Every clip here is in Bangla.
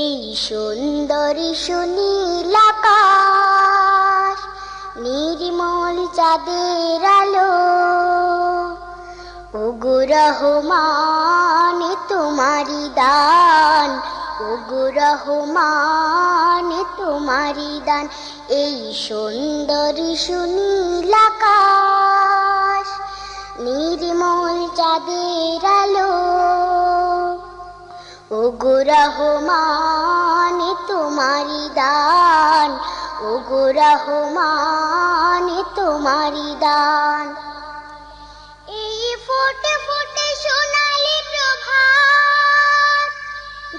এই সুন্দরী সুনীল আকাশ, নির্মল চাঁদের আলো, ওগো রহমান তোমারি দান, ওগো রহমান তোমারি দান। এই সুন্দরী সুনীল আকাশ, নির্মল চাঁদের আলো, ওগো রহমান তোমারি দান, ওগো রহমান তোমারি দান। এই ফোটে ফোটে সোনালি প্রভাত,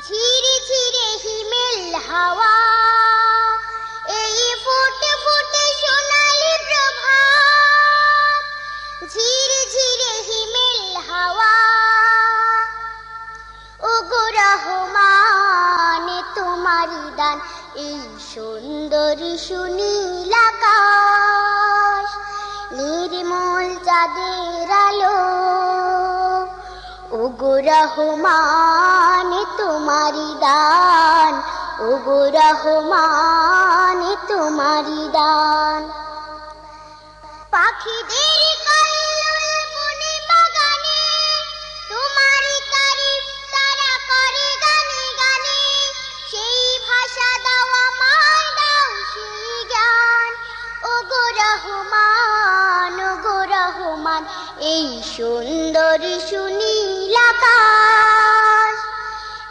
ঝিরে ঝিরে হিমেল হাওয়া, এই ফোটে ফোটে সোনালি প্রভাত, ঝিরে ঝিরে হিমেল হাওয়া, ওগো রহমান তোমারি দান। এই সুন্দরী সুনীল আকাশ, নির্মল চাঁদের আলো, ওগো রহমান তোমারি দান, ওগো রহমান তোমারি দান। পাখিদের কল্লোল বনে বাগানে, তোমারি তারিফ তারা করে গানে গানে, সেই ভাষা দাও আমায়, দাও সেই জ্ঞান, ওগো রহমান, ওগো রহমান। এই সুন্দরী সুনীল আকাশ,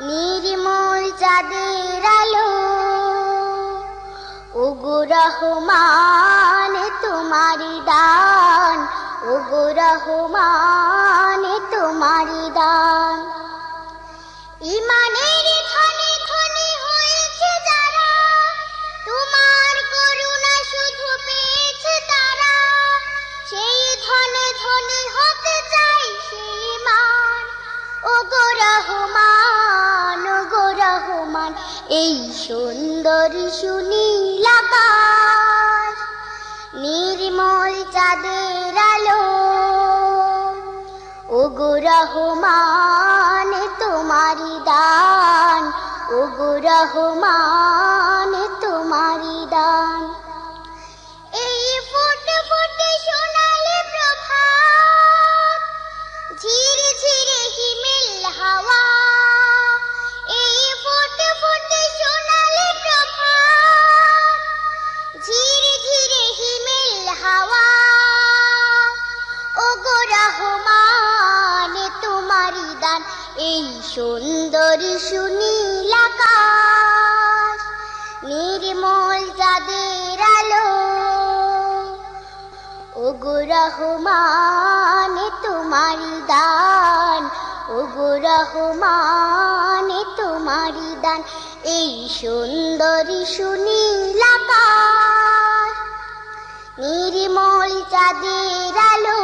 নির্মল চাঁদের আলো, ওগো রহমান তোমারি দান, ওগো রহমান তোমারি দান। ইমানের ধনে ধনে হয়েছে যারা, তোমার করুণা শুধু পেয়েছে তারা, সেই ধনে ধনে হতে চাই সেই মান, ওগো রহমান, ওগো রহমান। এই সুন্দরী সুনীল আকাশ, নির্মল চাঁদের আলো, ওগো রহমান তোমারি দান, ওগো রহমান তোমারি দান। এই ফোটে ফোটে সোনালি প্রভাত, ঝিরে ঝিরে হিমেল হাওয়া, এই ফোটে ফোটে সোনালি প্রভাত, ঝিরে ঝিরে হিমেল হাওয়া, ওগো রহমান তোমারি দান। এই সুন্দরী সুনীল আকাশ, নির্মল চাঁদের আলো, ওগো রহমান তোমারি দান, ওগো রহমান তোমারি দান। এই সুন্দরী সুনীল আকাশ, নির্মল চাঁদের আলো,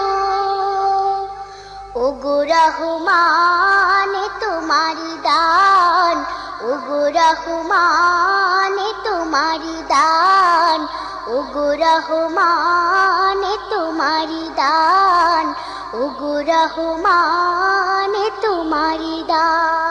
ওগো রহমান তোমারি দান, ওগো রহমান তোমারি দান, ওগো রহমান তোমারি দান, ওগো রহমান তোমারি দান।